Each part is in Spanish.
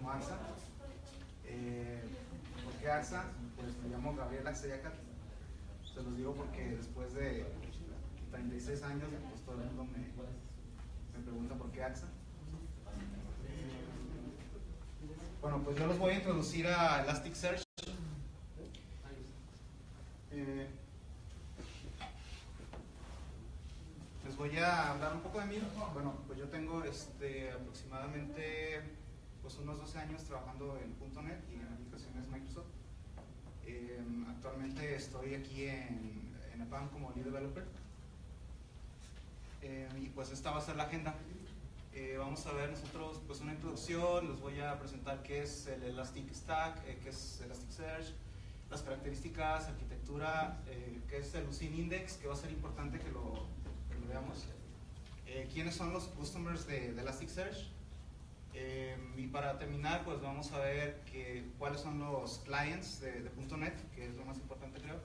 como AXA. ¿Por qué AXA? Pues me llamo Gabriel Axayacat. Se los digo porque después de 36 años, pues todo el mundo me pregunta por qué AXA. Bueno, pues yo los voy a introducir a Elasticsearch. Les voy a hablar un poco de mí. Bueno, pues yo tengo aproximadamente pues unos 12 años trabajando en .NET y en aplicaciones Microsoft. Actualmente estoy aquí en EPAM como Lead Developer. Y pues esta va a ser la agenda. Vamos a ver nosotros pues una introducción, les voy a presentar qué es el Elastic Stack, qué es Elasticsearch, las características, arquitectura, qué es el Lucene Index, que va a ser importante que lo veamos. ¿Quiénes son los customers de Elasticsearch? Y para terminar, pues vamos a ver cuáles son los clients de .NET, que es lo más importante creo.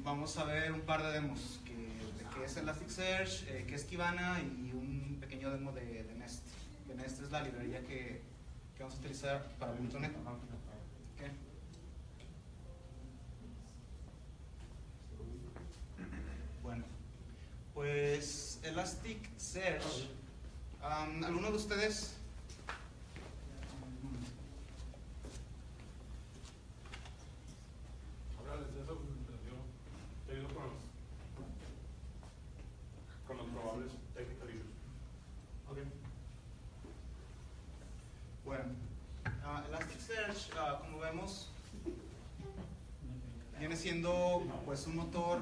Vamos a ver un par de demos de qué es Elasticsearch, qué es Kibana y un pequeño demo de Nest. Que Nest es la librería que vamos a utilizar para .NET. Okay. Bueno, pues Elasticsearch. ¿Alguno de ustedes? Con los probables technical issues. Okay. Bueno, Elasticsearch, como vemos, viene siendo pues un motor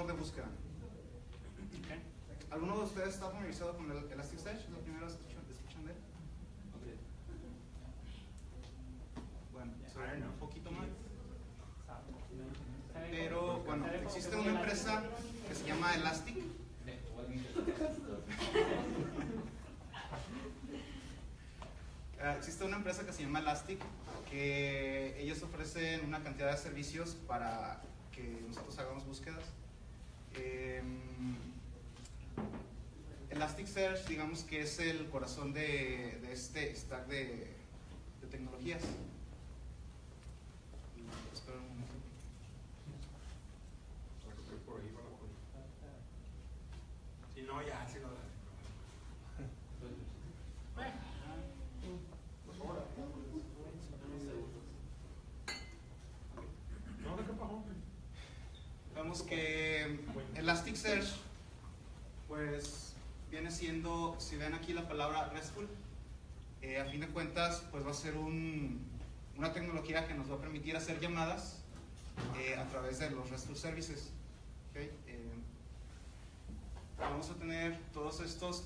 de búsqueda. Okay. ¿Alguno de ustedes está familiarizado con el Elasticsearch? ¿Es la primera vez que escuchan de él? Okay. Bueno, un poquito más. Pero bueno, existe una empresa que se llama Elastic. Existe una empresa que se llama Elastic, que ellos ofrecen una cantidad de servicios para que nosotros hagamos búsquedas. Elasticsearch, digamos que es el corazón de este stack de tecnologías. Espera un momento. Si no, ya, si no. Vemos que Elasticsearch pues viene siendo, si ven aquí la palabra RESTful, a fin de cuentas pues va a ser una tecnología que nos va a permitir hacer llamadas a través de los RESTful services. Okay. Vamos a tener todas estas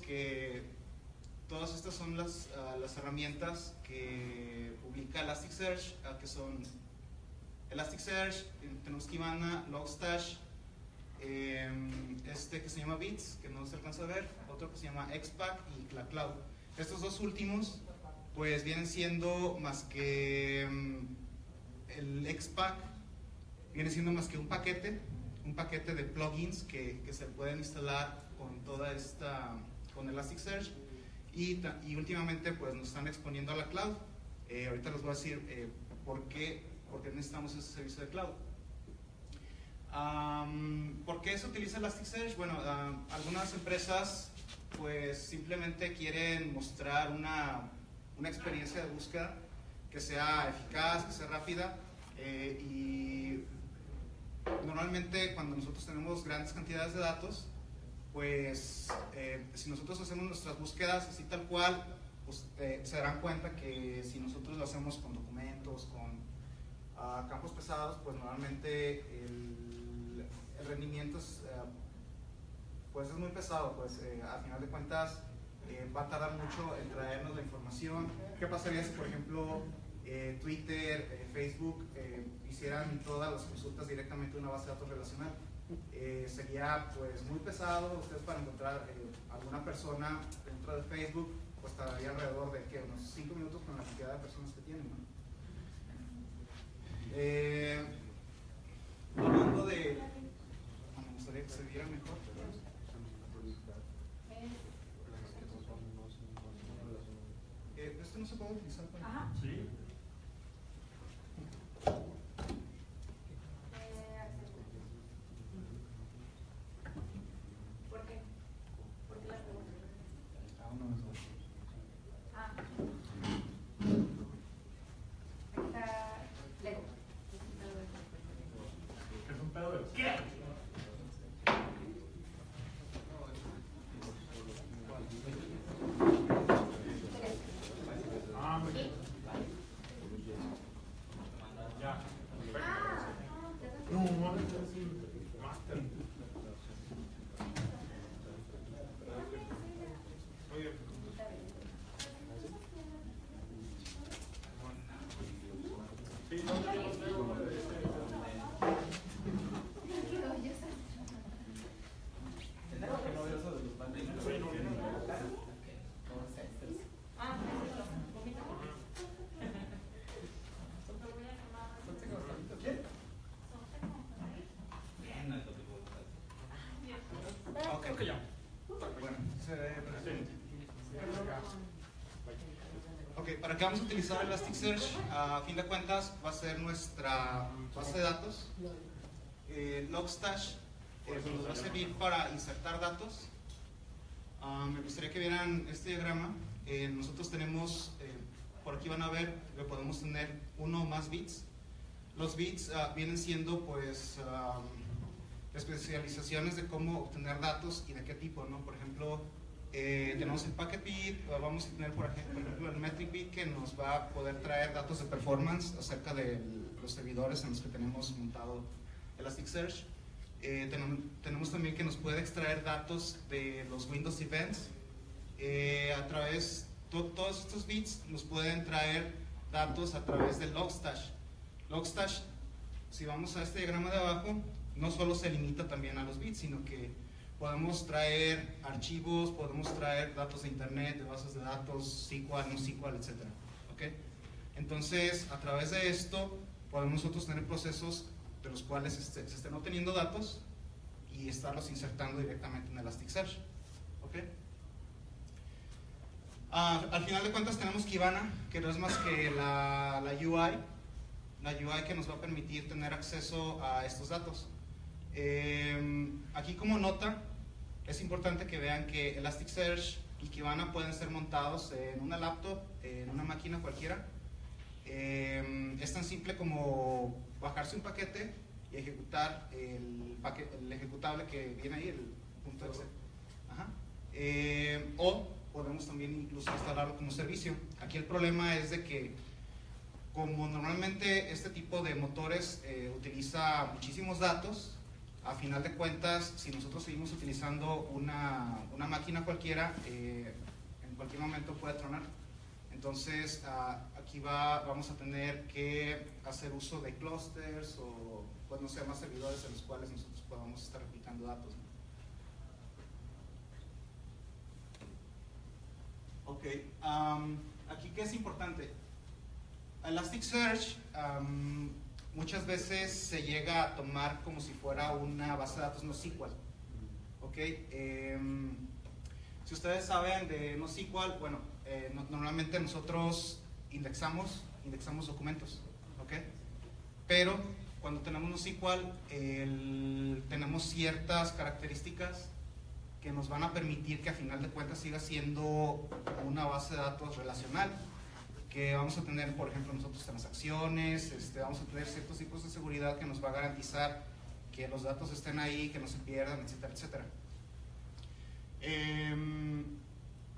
son las herramientas que publica Elasticsearch, que son Elasticsearch, tenemos Kibana, Logstash, que se llama Bits, que no se alcanza a ver, otro que se llama XPack y CloudCloud. Estos dos últimos pues vienen siendo más que el XPack viene siendo más que un paquete de plugins que se pueden instalar con Elasticsearch y últimamente pues nos están exponiendo a la cloud. Ahorita les voy a decir por qué necesitamos ese servicio de cloud. ¿Por qué se utiliza Elasticsearch? Bueno, algunas empresas pues simplemente quieren mostrar una experiencia de búsqueda que sea eficaz, que sea rápida, y normalmente cuando nosotros tenemos grandes cantidades de datos, pues si nosotros hacemos nuestras búsquedas así tal cual, pues se darán cuenta que si nosotros lo hacemos con documentos, con campos pesados, pues normalmente el rendimiento es muy pesado, pues a final de cuentas va a tardar mucho en traernos la información. ¿Qué pasaría si, por ejemplo, Twitter, Facebook hicieran todas las consultas directamente de una base de datos relacional? Sería pues muy pesado. Ustedes para encontrar alguna persona dentro de Facebook pues tardaría alrededor de unos 5 minutos con la cantidad de personas que tienen, ¿no? Hablando de... me gustaría que se viera mejor. Este no se puede utilizar para... Ajá. Sí. ¿Por qué? ¿Por qué la pregunta? Aún no me suena. Ah. Aquí está Lego. Es un pedo de... ¿Qué? Ah, muy bien. Ya. No, mames, es un máster. Oye. Sí, no tenemos Lego de Sí, no viene. Ah, Ok, Creo que ya. bueno, se ve perfectamente. Ok, ¿para qué vamos a utilizar Elasticsearch? A fin de cuentas va a ser nuestra base de datos. Logstash nos va a servir para insertar datos. Me gustaría que vieran este diagrama. Nosotros tenemos, por aquí van a ver que podemos tener uno o más bits. Los bits vienen siendo pues especializaciones de cómo obtener datos y de qué tipo, ¿no? Por ejemplo, tenemos el packet bit, vamos a tener por ejemplo el metric bit que nos va a poder traer datos de performance acerca de los servidores en los que tenemos montado Elasticsearch. Tenemos también que nos puede extraer datos de los Windows Events. A través, todos estos bits nos pueden traer datos a través del Logstash. Logstash, si vamos a este diagrama de abajo, no solo se limita también a los bits, sino que podemos traer archivos, podemos traer datos de internet, de bases de datos, SQL, no SQL, etc. ¿Okay? Entonces, a través de esto, podemos nosotros tener procesos de los cuales se estén obteniendo datos y estarlos insertando directamente en Elasticsearch. ¿Okay? Al final de cuentas tenemos Kibana, que no es más que la UI que nos va a permitir tener acceso a estos datos. Aquí como nota, es importante que vean que Elasticsearch y Kibana pueden ser montados en una laptop, en una máquina cualquiera. Es tan simple como bajarse un paquete y ejecutar el ejecutable que viene ahí, el .exe. Ajá. O podemos también incluso instalarlo como servicio. Aquí el problema es de que como normalmente este tipo de motores utiliza muchísimos datos, a final de cuentas, si nosotros seguimos utilizando una máquina cualquiera, en cualquier momento puede tronar. Entonces, aquí vamos a tener que hacer uso de clusters o, pues no sé, más servidores en los cuales nosotros podamos estar replicando datos, ¿no? Ok, aquí ¿qué es importante? Elasticsearch muchas veces se llega a tomar como si fuera una base de datos NoSQL. ¿Ok? Si ustedes saben de NoSQL, bueno, normalmente nosotros indexamos documentos. ¿Ok? Pero cuando tenemos NoSQL, tenemos ciertas características que nos van a permitir que a final de cuentas siga siendo una base de datos relacional. Que vamos a tener, por ejemplo, nosotros transacciones, vamos a tener ciertos tipos de seguridad que nos va a garantizar que los datos estén ahí, que no se pierdan, etcétera, etcétera.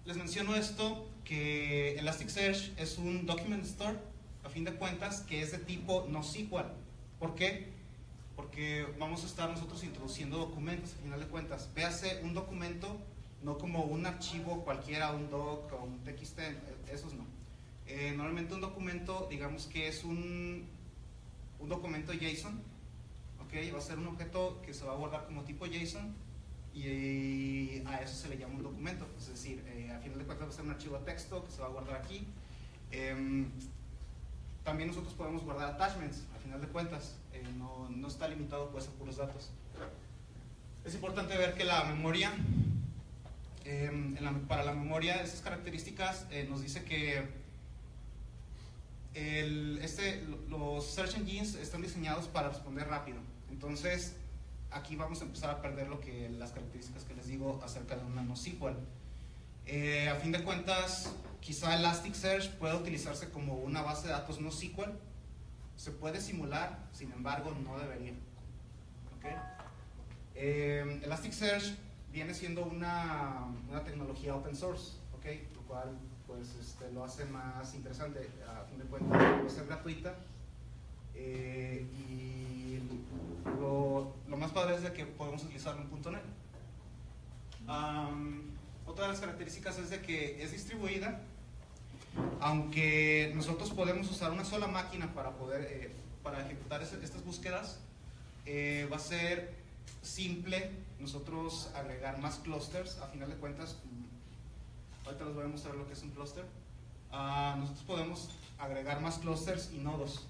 Les menciono esto, que Elasticsearch es un document store, a fin de cuentas, que es de tipo NoSQL. ¿Por qué? Porque vamos a estar nosotros introduciendo documentos, a final de cuentas. Véase un documento, no como un archivo cualquiera, un doc o un TXT, esos no. Normalmente un documento, digamos que es un documento JSON, ¿okay? Va a ser un objeto que se va a guardar como tipo JSON y a eso se le llama un documento. Es decir, a final de cuentas va a ser un archivo de texto que se va a guardar aquí. También nosotros podemos guardar attachments, a final de cuentas, no está limitado pues a puros datos. Es importante ver que la memoria, para la memoria, esas características nos dice que los search engines están diseñados para responder rápido. Entonces, aquí vamos a empezar a perder las características que les digo acerca de una NoSQL. A fin de cuentas, quizá Elasticsearch pueda utilizarse como una base de datos NoSQL. Se puede simular, sin embargo, no debería. ¿Okay? Elasticsearch viene siendo una tecnología open source, ¿okay? Lo cual pues, lo hace más interesante. A fin de cuentas, va a ser gratuita. Y lo más padre es de que podemos utilizarlo en .NET. Otra de las características es de que es distribuida, aunque nosotros podemos usar una sola máquina para poder para ejecutar estas búsquedas. Va a ser simple nosotros agregar más clusters. A final de cuentas, ahorita les voy a mostrar lo que es un cluster. Nosotros podemos agregar más clusters y nodos,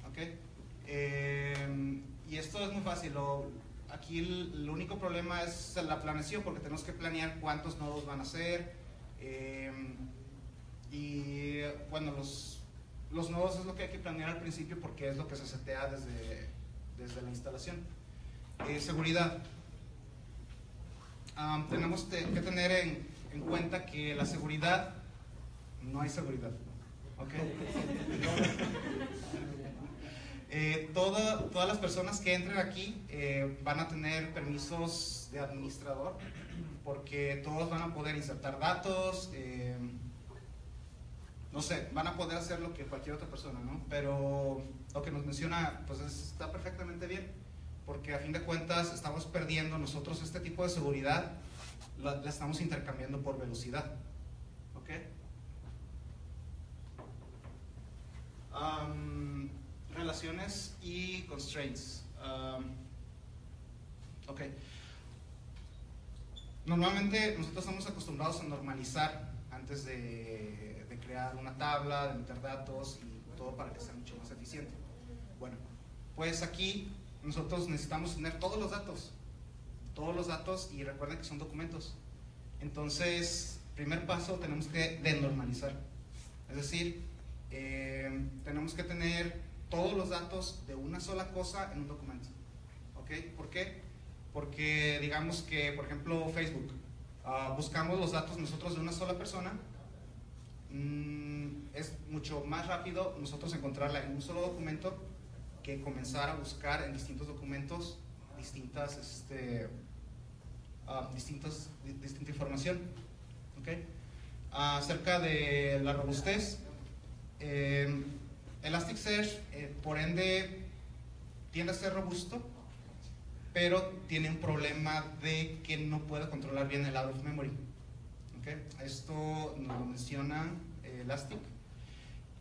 ¿okay? Y esto es muy fácil. Aquí el único problema es la planeación, porque tenemos que planear cuántos nodos van a ser. Y bueno, los nodos es lo que hay que planear al principio, porque es lo que se setea desde la instalación. Seguridad. Tenemos que tener en cuenta que la seguridad, no hay seguridad. ¿Okay? Todas las personas que entren aquí van a tener permisos de administrador, porque todos van a poder insertar datos, no sé, van a poder hacer lo que cualquier otra persona, ¿no? Pero lo que nos menciona, pues está perfectamente bien, porque a fin de cuentas estamos perdiendo nosotros este tipo de seguridad, la estamos intercambiando por velocidad, ¿ok? Relaciones y constraints. Ok. Normalmente nosotros estamos acostumbrados a normalizar antes de crear una tabla, de meter datos y todo para que sea mucho más eficiente. Bueno, pues aquí nosotros necesitamos tener todos los datos, y recuerden que son documentos. Entonces, primer paso, tenemos que denormalizar. Es decir, tenemos que tener todos los datos de una sola cosa en un documento. ¿Ok? ¿Por qué? Porque digamos que, por ejemplo, Facebook, buscamos los datos nosotros de una sola persona. Es mucho más rápido nosotros encontrarla en un solo documento que comenzar a buscar en distintos documentos distinta información. ¿Okay? Acerca de la robustez, Elasticsearch por ende tiende a ser robusto, pero tiene un problema de que no puede controlar bien el out of memory. ¿Okay? Esto nos lo menciona Elastic,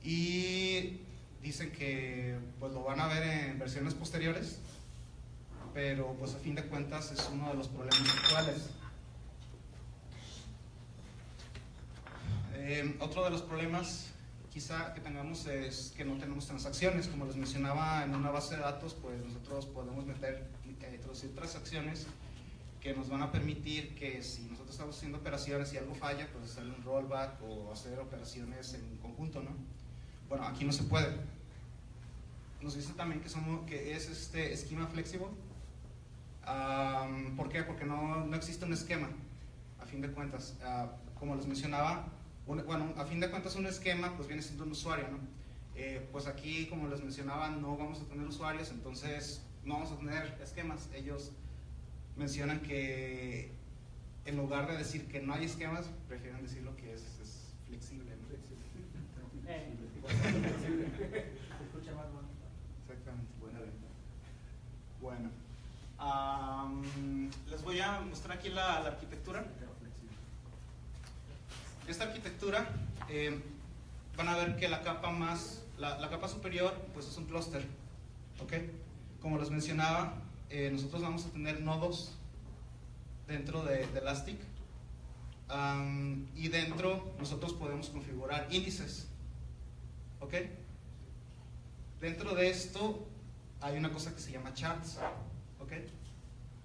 y dicen que pues lo van a ver en versiones posteriores, pero pues a fin de cuentas es uno de los problemas actuales. Otro de los problemas quizá que tengamos es que no tenemos transacciones. Como les mencionaba, en una base de datos pues nosotros podemos introducir transacciones que nos van a permitir que si nosotros estamos haciendo operaciones y algo falla, pues hacer un rollback o hacer operaciones en conjunto, ¿no? Bueno, aquí no se puede. Nos dice también que es esquema flexible. ¿Por qué? Porque no existe un esquema, a fin de cuentas. Como les mencionaba, a fin de cuentas un esquema pues viene siendo un usuario, ¿no? Pues aquí, como les mencionaba, no vamos a tener usuarios, entonces no vamos a tener esquemas. Ellos mencionan que en lugar de decir que no hay esquemas, prefieren decir lo que es flexible, ¿no? Exactamente. Bueno, les voy a mostrar aquí la arquitectura. Esta arquitectura, van a ver que la capa superior pues es un clúster, ¿ok? Como les mencionaba, nosotros vamos a tener nodos dentro de Elastic, y dentro nosotros podemos configurar índices, ¿ok? Dentro de esto hay una cosa que se llama charts, ¿ok?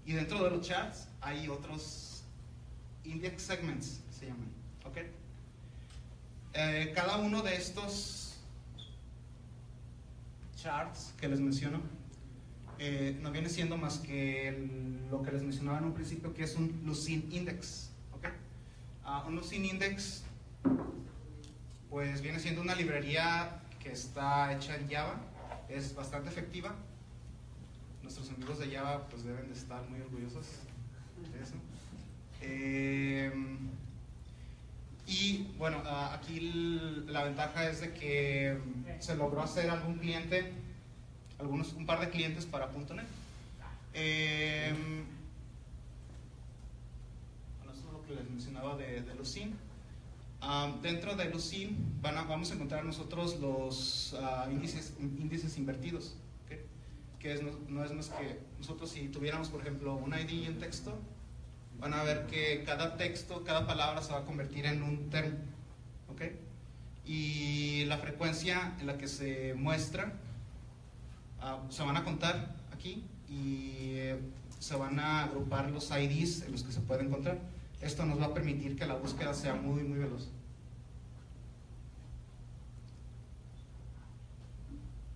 Y dentro de los charts hay otros index segments, se llaman, ¿ok? Cada uno de estos charts que les menciono no viene siendo más que lo que les mencionaba en un principio, que es un Lucene Index. ¿Okay? Un Lucene Index pues viene siendo una librería que está hecha en Java, es bastante efectiva. Nuestros amigos de Java pues deben de estar muy orgullosos de eso. Y bueno, aquí la ventaja es de que se logró hacer un par de clientes para .NET. Bueno, eso es lo que les mencionaba de Lucene. Dentro de Lucene vamos a encontrar nosotros los índices invertidos, ¿okay? Que no es más que nosotros, si tuviéramos por ejemplo un ID en texto, van a ver que cada texto, cada palabra se va a convertir en un term, ¿okay? Y la frecuencia en la que se muestra se van a contar aquí y se van a agrupar los IDs en los que se puede encontrar. Esto nos va a permitir que la búsqueda sea muy muy veloz.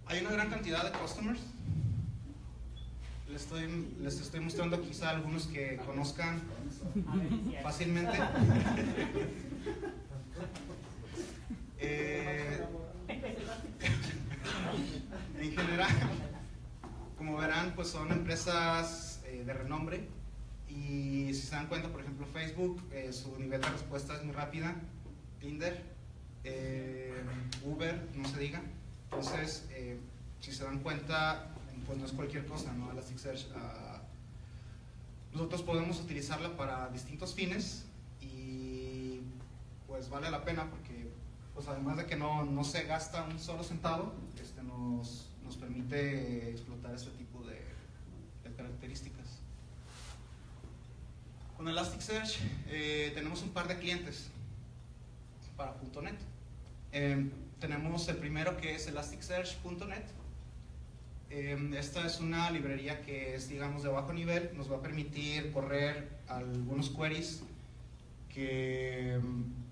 Hay una gran cantidad de customers. Les estoy mostrando quizá algunos que conozcan fácilmente. En general, como verán, pues son empresas de renombre. Y si se dan cuenta, por ejemplo, Facebook, su nivel de respuesta es muy rápida. Tinder, Uber, no se diga. Entonces, si se dan cuenta, pues no es cualquier cosa, ¿no? Elasticsearch, nosotros podemos utilizarla para distintos fines y pues vale la pena porque, pues además de que no se gasta un solo centavo, nos permite explotar este tipo de características. Con Elasticsearch tenemos un par de clientes para .NET. Tenemos el primero, que es Elasticsearch.net. Esta es una librería que es, digamos, de bajo nivel. Nos va a permitir correr algunos queries que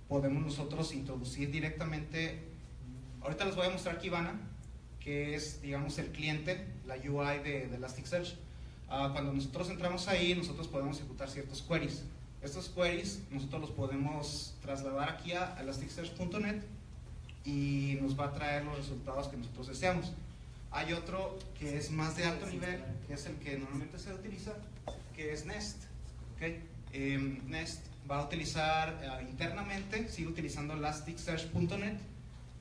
podemos nosotros introducir directamente. Ahorita les voy a mostrar Kibana, que es, digamos, el cliente, la UI de Elasticsearch. Cuando nosotros entramos ahí, nosotros podemos ejecutar ciertos queries. Estos queries nosotros los podemos trasladar aquí a Elasticsearch.net y nos va a traer los resultados que nosotros deseamos. Hay otro que es más de alto nivel, que es el que normalmente se utiliza, que es Nest. ¿Okay? Nest va a utilizar internamente, sigue utilizando Elasticsearch.net,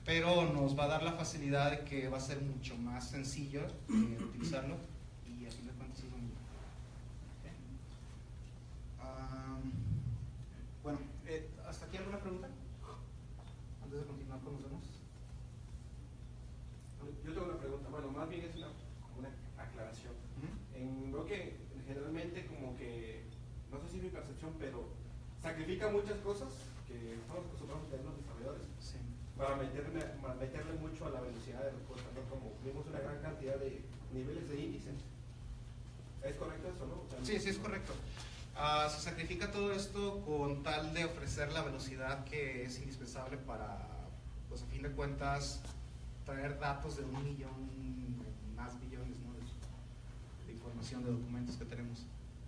pero nos va a dar la facilidad de que va a ser mucho más sencillo utilizarlo. Y a fin de cuentas es lo mismo. ¿Okay? Bueno, ¿hasta aquí alguna pregunta? Antes de continuar con los demás. Yo tengo una pregunta, bueno, más bien es una aclaración. Veo que generalmente como que, no sé si es mi percepción, pero sacrifica muchas cosas que estamos acostumbrados a tener los desarrolladores, Sí. para meterle mucho a la velocidad de respuesta, ¿no? Como vimos una gran cantidad de niveles de índices. ¿Es correcto eso, no? O sea, Sí, sí, es correcto. Se sacrifica todo esto con tal de ofrecer la velocidad que es indispensable para, pues a fin de cuentas, traer datos de 1 millón, más billones, ¿no? de información, de documentos que tenemos.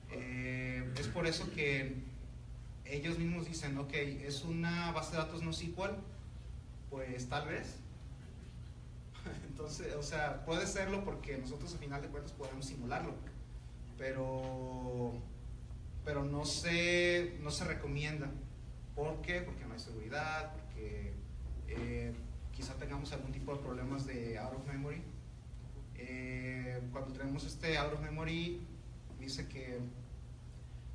Es por eso que ellos mismos dicen, ok, es una base de datos no SQL, pues tal vez. Entonces, o sea, puede serlo porque nosotros al final de cuentas podemos simularlo, pero no se recomienda. ¿Por qué? Porque no hay seguridad, porque quizá tengamos algún tipo de problemas de out of memory. Cuando tenemos este out of memory, dice que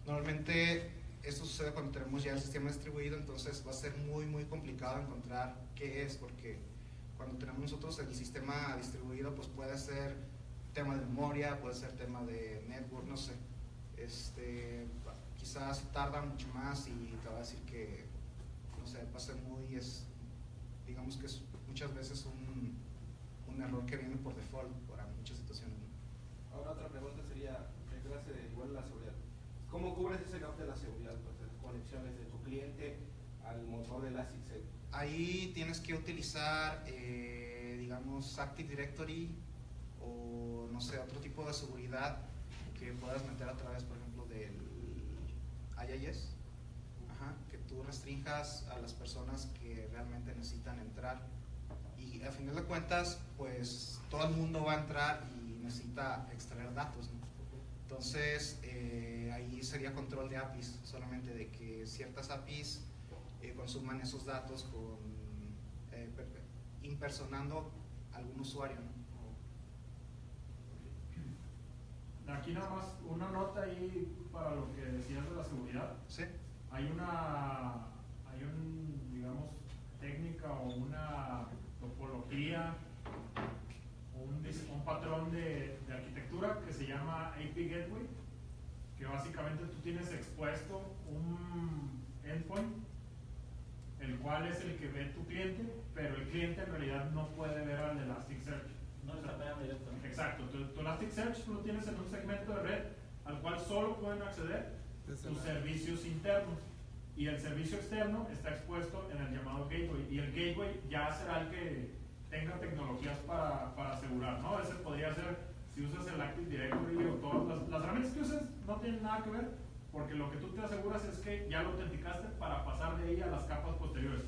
normalmente esto sucede cuando tenemos ya el sistema distribuido, entonces va a ser muy muy complicado encontrar qué es, porque cuando tenemos nosotros el sistema distribuido, pues puede ser tema de memoria, puede ser tema de network, no sé. Quizás tarda mucho más y te va a decir que, no sé, va a ser muy, digamos que es muchas veces un error que viene por default para muchas situaciones, ¿no? Ahora otra pregunta sería, en clase de igual la seguridad. ¿Cómo cubres ese gap de la seguridad, pues, de las conexiones de tu cliente al motor de Elasticsearch? Ahí tienes que utilizar, digamos, Active Directory o no sé, otro tipo de seguridad que puedas meter a través, por ejemplo, del IIS, que tú restringas a las personas que realmente necesitan entrar, y a final de cuentas pues todo el mundo va a entrar y necesita extraer datos, ¿no? Entonces ahí sería control de APIs, solamente de que ciertas APIs consuman esos datos con impersonando algún usuario, ¿no? Aquí nada más una nota ahí para lo que decías de la seguridad. Sí. Hay digamos, técnica o una topología, un patrón de arquitectura que se llama AP Gateway, que básicamente tú tienes expuesto un endpoint, el cual es el que ve tu cliente, pero el cliente en realidad no puede ver al Elasticsearch. No está pegando directo. Exacto, tu Elasticsearch lo tienes en un segmento de red al cual solo pueden acceder tus servicios internos, y el servicio externo está expuesto en el llamado gateway, y el gateway ya será el que tenga tecnologías para asegurar, ¿no? Ese podría ser, si usas el Active Directory o todas las herramientas que uses, no tienen nada que ver, porque lo que tú te aseguras es que ya lo autenticaste para pasar de ahí a las capas posteriores,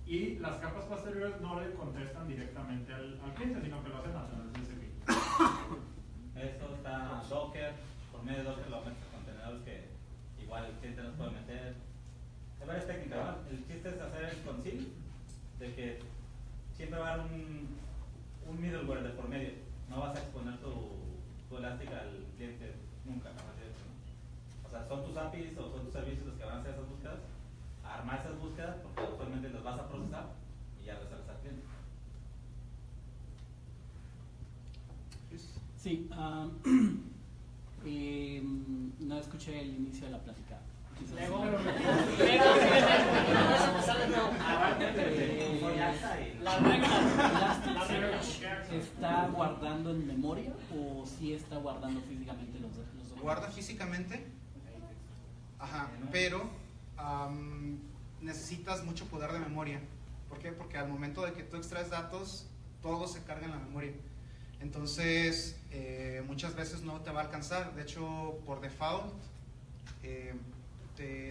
y las capas posteriores no le contestan directamente al cliente, sino que lo hacen a través de ese gateway. Eso está Docker, por medio de Docker lo metes a contenedores que igual el cliente nos puede meter. Hay varias técnicas, ¿no? El chiste es hacer el concil de que siempre va a haber un middleware de por medio. No vas a exponer tu Elastic al cliente nunca, jamás directo, ¿no? O sea, son tus APIs o son tus servicios los que van a hacer esas búsquedas, armar esas búsquedas porque actualmente las vas a procesar y ya regresarlas al cliente. Sí, no escuché el inicio de la plática. Luego, la regla ¿está guardando en memoria o si está guardando físicamente los documentos? Guarda físicamente, pero necesitas mucho poder de memoria. ¿Por qué? Porque al momento de que tú extraes datos, todo se carga en la memoria. Entonces, muchas veces no te va a alcanzar. De hecho, por default,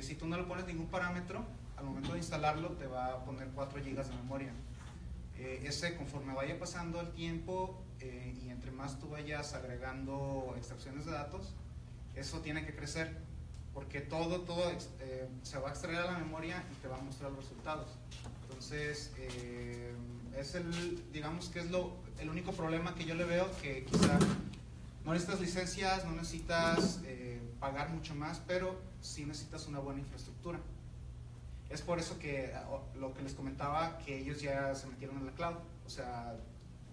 si tú no le pones ningún parámetro, al momento de instalarlo te va a poner 4 GB de memoria. Ese, conforme vaya pasando el tiempo y entre más tú vayas agregando extracciones de datos, eso tiene que crecer, porque todo se va a extraer a la memoria y te va a mostrar los resultados. Entonces, digamos que es el único problema que yo le veo, que quizá no necesitas licencias, no necesitas pagar mucho más, pero sí necesitas una buena infraestructura. Es por eso que lo que les comentaba, que ellos ya se metieron en la cloud. O sea,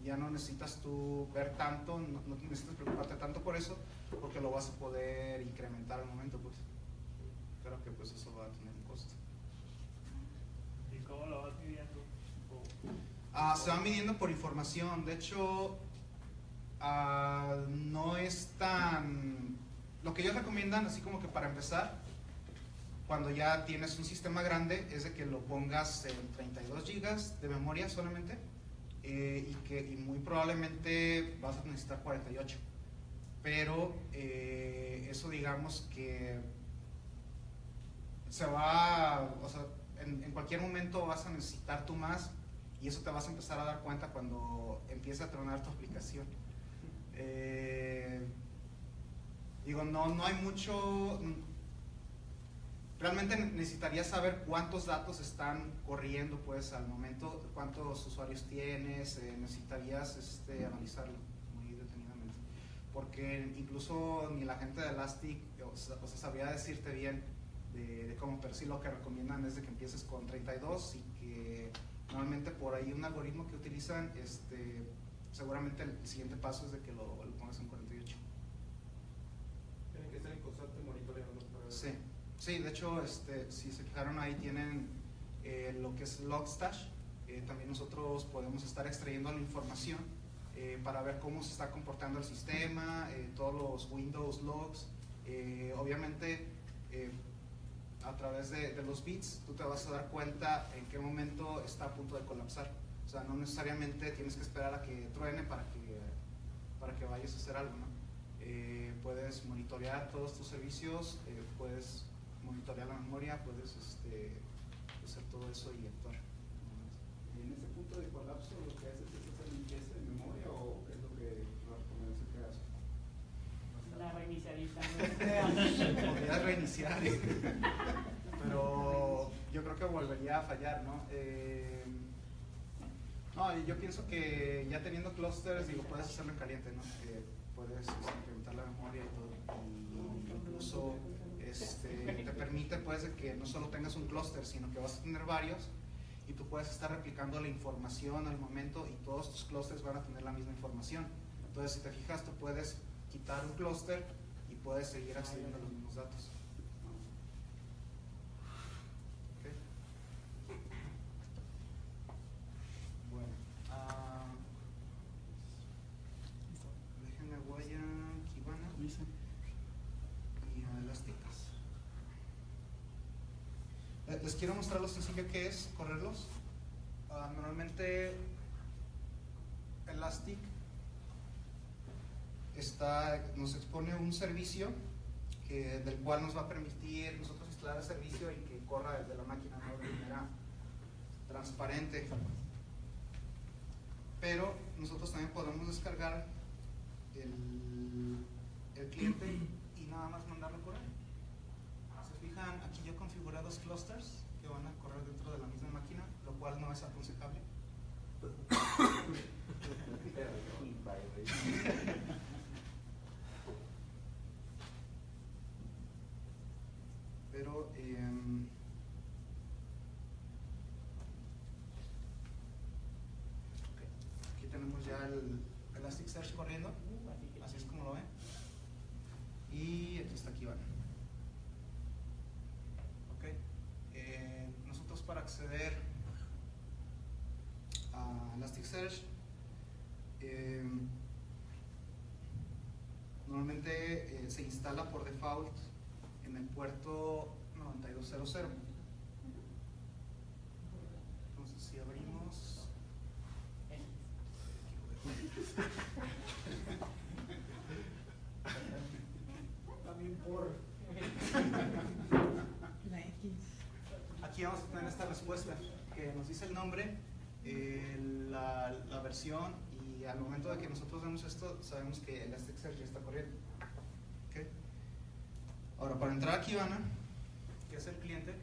ya no necesitas tú ver tanto, no necesitas preocuparte tanto por eso, porque lo vas a poder incrementar al momento, pues. Claro que pues eso va a tener un costo. ¿Y cómo lo vas midiendo? Se va midiendo por información. De hecho, no es tan... Lo que ellos recomiendan, así como que para empezar, cuando ya tienes un sistema grande, es de que lo pongas en 32 GB de memoria solamente, y muy probablemente vas a necesitar 48. Pero eso, digamos que se va, o sea, en cualquier momento vas a necesitar tú más, y eso te vas a empezar a dar cuenta cuando empiece a tronar tu aplicación. No hay mucho. Realmente necesitarías saber cuántos datos están corriendo, pues, al momento, cuántos usuarios tienes. Necesitarías analizarlo muy detenidamente, porque incluso ni la gente de Elastic sabría decirte bien de cómo, pero sí lo que recomiendan es de que empieces con 32 y que normalmente por ahí un algoritmo que utilizan, seguramente el siguiente paso es de que lo pongas en 48. Tienen que estar en constante monitoreo, ¿no? Sí, de hecho, si se fijaron ahí tienen lo que es Logstash. También nosotros podemos estar extrayendo la información para ver cómo se está comportando el sistema, todos los Windows logs. Obviamente, a través de los bits, tú te vas a dar cuenta en qué momento está a punto de colapsar. O sea, no necesariamente tienes que esperar a que truene para para que vayas a hacer algo, ¿no? Puedes monitorear todos tus servicios, puedes monitorear la memoria, puedes hacer todo eso y actuar. Y en ese punto de colapso, lo que haces es hacer limpieza de memoria, o qué es lo que la recomendación que haces. La reiniciadita. Podrías reiniciar, pero yo creo que volvería a fallar, ¿no? No, yo pienso que ya teniendo clusters, digo, puedes hacerlo en caliente, ¿no? Puedes incrementar la memoria y todo, y incluso te permite, pues, de que no solo tengas un clúster, sino que vas a tener varios, y tú puedes estar replicando la información al momento, y todos tus clústeres van a tener la misma información. Entonces, si te fijas, tú puedes quitar un clúster y puedes seguir accediendo a los mismos datos. Okay. Bueno, déjenme voy a Kibana y a Elasticas. Les quiero mostrar lo sencillo que es correrlos. Normalmente Elastic nos expone un servicio del cual nos va a permitir nosotros instalar el servicio y que corra desde la máquina, ¿no? De manera transparente. Pero nosotros también podemos descargar el cliente y nada más mandarlo por ahí. Se fijan, aquí yo configuré dos clusters que van a correr dentro de la misma máquina, lo cual no es aconsejable. Pero aquí tenemos ya el Elasticsearch corriendo, así es como lo ven, y aquí está Kibana. Nosotros para acceder a Elasticsearch normalmente se instala por default en el puerto 9200. Entonces, si abrimos también por aquí vamos a tener esta respuesta que nos dice el nombre, la versión, y al momento de que nosotros vemos esto sabemos que Elasticsearch ya está corriendo. ¿Okay? Ahora, para entrar a Kibana, que es el cliente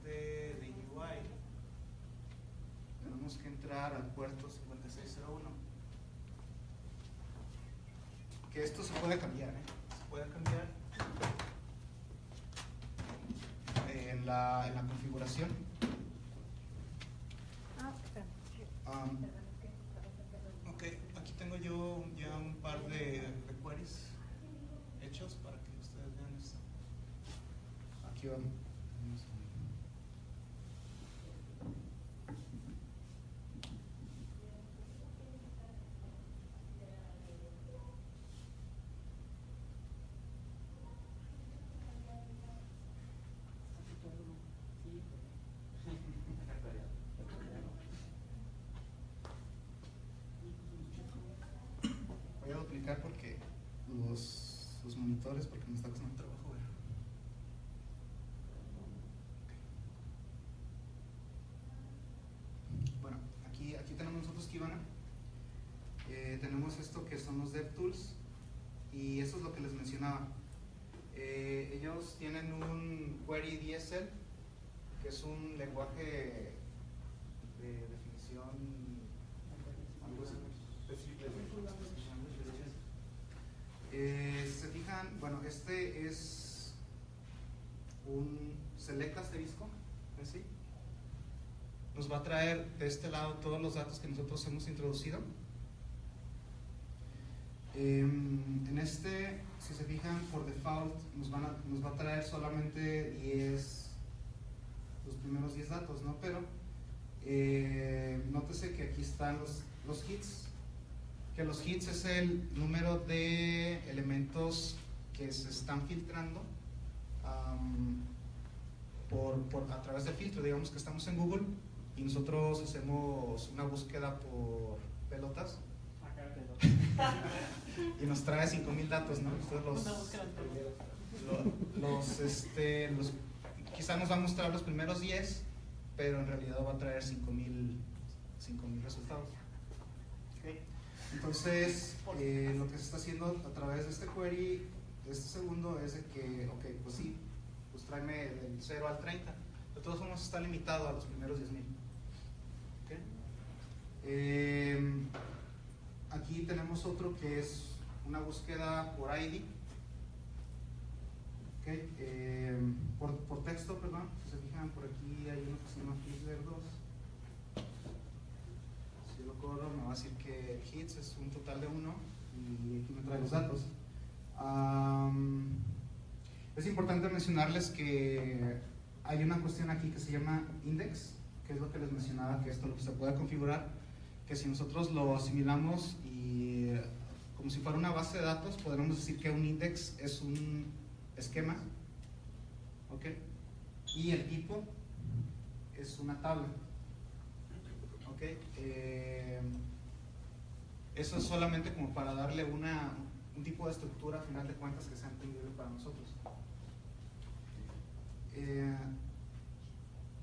de UI, tenemos que entrar al puerto 5601. Que esto se puede cambiar, se puede cambiar en la configuración. Ok, aquí tengo yo ya un par de queries hechos para que ustedes vean esto. Aquí vamos. Voy a duplicar porque los monitores, porque me está costando trabajo ver. Bueno, aquí tenemos nosotros Kibana. Tenemos esto que son los DevTools, y eso es lo que les mencionaba. Ellos tienen un query DSL, que es un lenguaje de definición, algo así. Se fijan, bueno, este es un select asterisco, ¿sí? Nos va a traer de este lado todos los datos que nosotros hemos introducido. En este, si se fijan, por default nos va a traer solamente los primeros 10 datos, ¿no? Pero nótese que aquí están los hits, que los hits es el número de elementos que se están filtrando a través del filtro. Digamos que estamos en Google y nosotros hacemos una búsqueda pelotas Pero, y nos trae 5000 datos, ¿no? Entonces una búsqueda en los quizá nos va a mostrar los primeros 10, pero en realidad va a traer 5000 resultados. ¿Okay? Entonces, lo que se está haciendo a través de este query, de este segundo, es de que, ok, pues sí, pues tráeme del 0 al 30. De todos modos está limitado a los primeros 10,000. ¿Okay? Aquí tenemos otro que es una búsqueda por ID. ¿Okay? Por texto, perdón. Si se fijan, por aquí hay uno que se llama Fizzler 2. Si yo lo corro, me va a decir que hits es un total de 1 y aquí me trae los datos. Es importante mencionarles que hay una cuestión aquí que se llama index, que es lo que les mencionaba, que esto lo que se puede configurar, que si nosotros lo asimilamos y como si fuera una base de datos, podremos decir que un index es un esquema, ¿ok? Y el tipo es una tabla, ¿ok? Eso es solamente como para darle un tipo de estructura, a final de cuentas, que sea entendible para nosotros.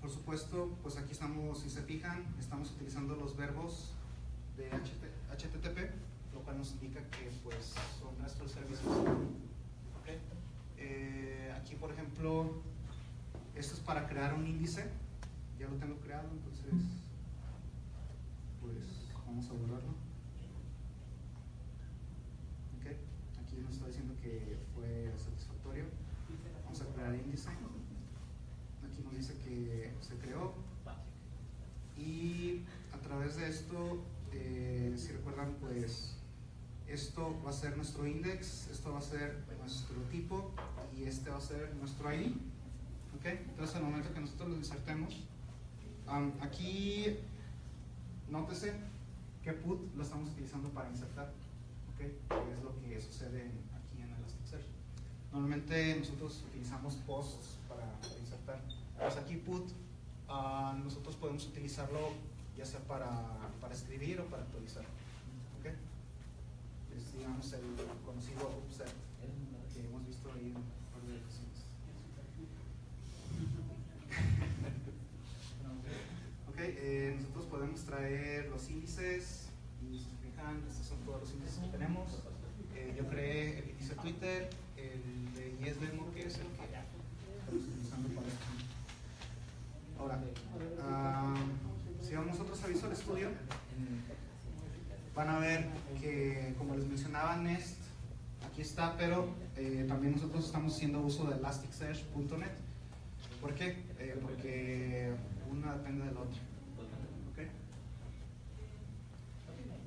Por supuesto, pues aquí estamos, si se fijan, estamos utilizando los verbos de HTTP, lo cual nos indica que pues son RESTful services. ¿Okay? Aquí, por ejemplo, esto es para crear un índice, ya lo tengo creado, entonces pues vamos a borrarlo. ¿Okay? Aquí nos está diciendo que fue satisfactorio. Vamos a crear índice. Aquí nos dice que se creó. Y a través de esto, si recuerdan, pues esto va a ser nuestro index, esto va a ser nuestro tipo y este va a ser nuestro ID. ¿Okay? Entonces, al momento que nosotros lo insertemos, aquí nótese que put lo estamos utilizando para insertar. ¿Okay? Que es lo que sucede aquí en Elasticsearch. Normalmente nosotros utilizamos posts para insertar. Pues aquí put, nosotros podemos utilizarlo ya sea para escribir o para actualizar. ¿Okay? Es, digamos, el conocido upset que hemos visto ahí en un par de ocasiones. Okay, nosotros podemos traer los índices y si se fijan, estos son todos los índices que tenemos. Yo creé el índice Twitter, el de YesDemo, que es el que estamos utilizando para esto. Ahora, si vamos nosotros a Visual Studio, van a ver que, como les mencionaba, Nest aquí está, pero también nosotros estamos haciendo uso de Elasticsearch.net. ¿Por qué? Porque una depende de la otra. ¿Okay?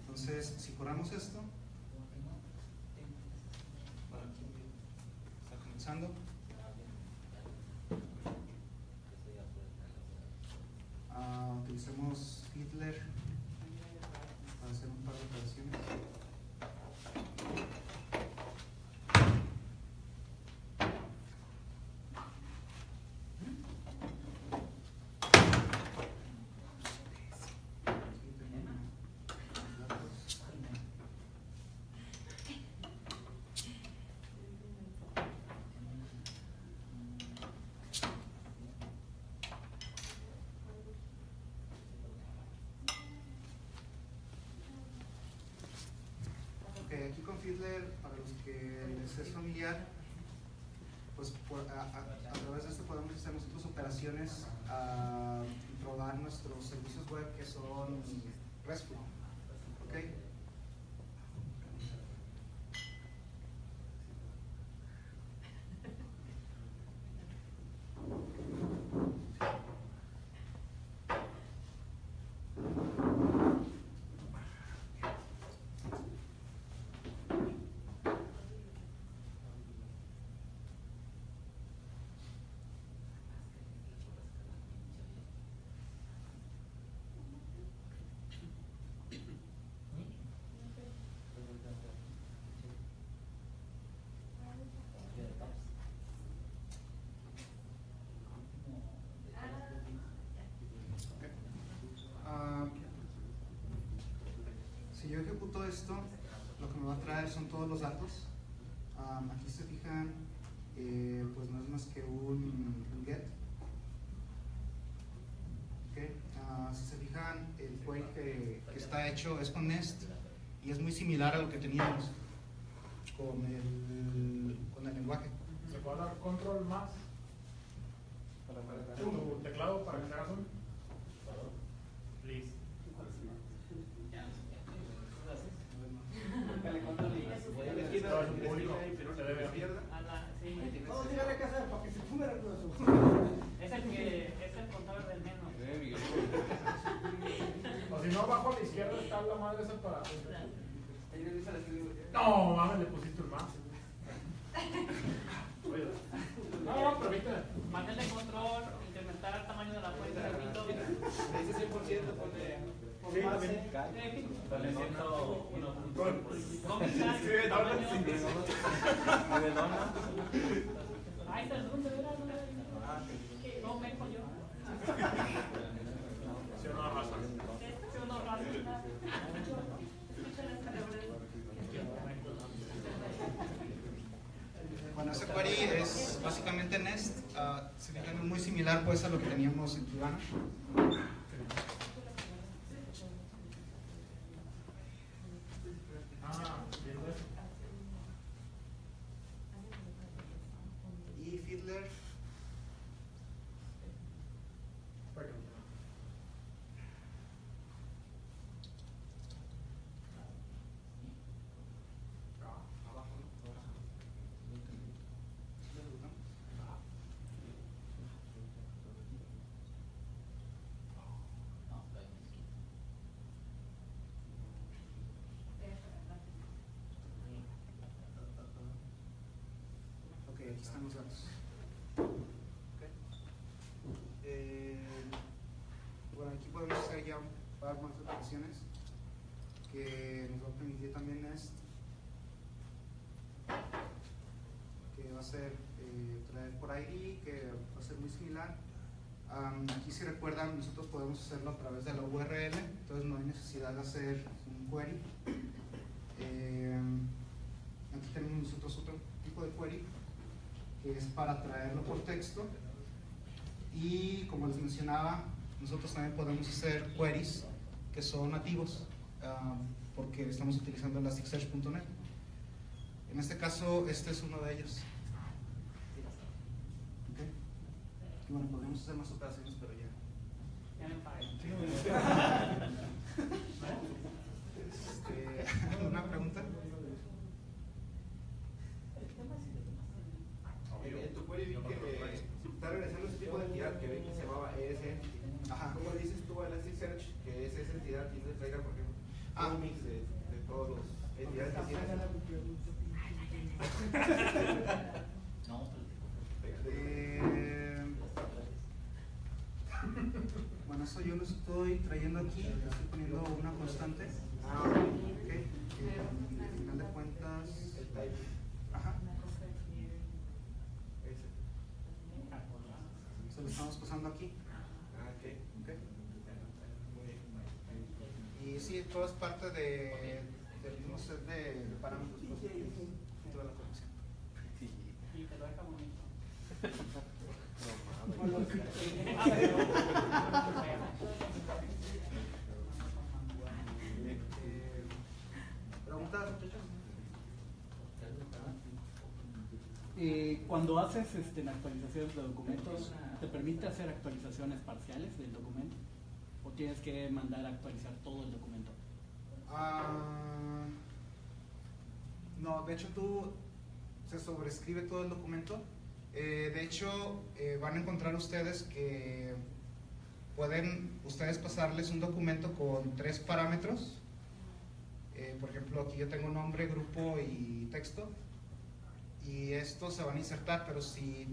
Entonces, si corramos esto, está comenzando. Utilicemos Fiddler para hacer un par de operaciones. Aquí con Fiddler, para los que les es familiar, pues a través de esto podemos hacer nosotros operaciones a rodar nuestros servicios web que son RESTful. ¿Okay? ejecuto esto, lo que me va a traer son todos los datos. Aquí se fijan, pues no es más que un get. Okay. Si se fijan, el query que está hecho es con Nest y es muy similar a lo que teníamos con el lenguaje. ¿Se puede dar control más en tu teclado para que te hagas un? Please. Todo es un público, se debe a mí. Vamos a ir a la casa para que se fume el corazón. Es el contador del menos. O si no, abajo a la izquierda está la madre esa para. No, mames, le pusiste un más. No, pero viste. Panel de control, incrementar el tamaño de la fuente de Windows. Ese 100% pone. Sí, también. Ponle 101. Comenzar Escribe el dólares sin tamaño. Escribe dólar. Ahí está el zoom, de veras, no me yo. Sí, no, raza. Sí, no, raza. Bueno, ese query es básicamente Nest. Se fijan, es muy similar pues a lo que teníamos en Kibana. Viendo eso. Y Fiddler, ok, aquí están los datos. Okay. Bueno, aquí podemos hacer ya un par más de operaciones que nos va a permitir también Nest, que va a ser traer por ID, que va a ser muy similar. Aquí, si recuerdan, nosotros podemos hacerlo a través de la URL, entonces no hay necesidad de hacer un query. Aquí tenemos nosotros otro tipo de query que es para traerlo por texto, y como les mencionaba, nosotros también podemos hacer queries que son nativos, porque estamos utilizando elasticsearch.net. En este caso, este es uno de ellos. Okay. Y bueno, podemos hacer más operaciones, pero ya. Ya me pagué. ¿Una pregunta? En tu query vi que está regresando ese tipo de entidad que se llamaba ES-Entity. Ajá. ¿Cómo le dices tú a Elasticsearch que esa entidad tiene que traiga, por ejemplo, un mix de todos los entidades que tienes? No, Bueno, eso yo lo estoy trayendo aquí, le estoy poniendo una constante. Okay. Al final de cuentas, El type. ajá, Ese. se lo estamos pasando aquí. Ok. Okay. Muy bien. Y sí, todo es parte del mismo set de parámetros y toda la conexión. Y te lo deja bonito. ¿Preguntas, muchachos? Cuando haces actualizaciones de documentos, ¿te permite hacer actualizaciones parciales del documento? ¿O tienes que mandar a actualizar todo el documento? No, de hecho se sobrescribe todo el documento. De hecho, van a encontrar ustedes que pueden ustedes pasarles un documento con 3 parámetros. Por ejemplo, aquí yo tengo nombre, grupo y texto. Y estos se van a insertar, pero si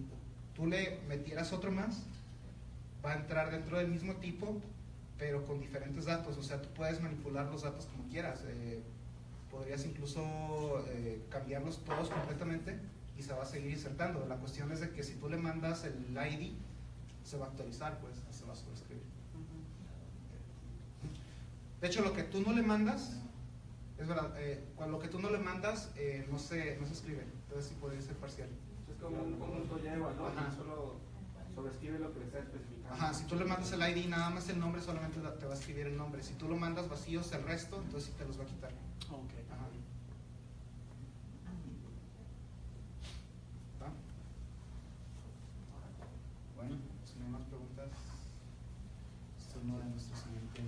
tú le metieras otro más, va a entrar dentro del mismo tipo, pero con diferentes datos. O sea, tú puedes manipular los datos como quieras. Podrías incluso cambiarlos todos completamente y se va a seguir insertando. La cuestión es de que si tú le mandas el ID, se va a actualizar, pues, y se va a sobreescribir. De hecho, lo que tú no le mandas, Es verdad, cuando lo que tú no le mandas no se escribe, entonces sí podría ser parcial. Es como un conjunto ya evaluado, Ajá. y solo sobrescribe lo que le está especificando. Ajá, si tú le mandas el ID nada más el nombre, solamente te va a escribir el nombre. Si tú lo mandas vacíos el resto, entonces sí te los va a quitar. Ok. Ajá. ¿Va? Bueno, si no hay más preguntas, esto es uno de nuestros siguientes.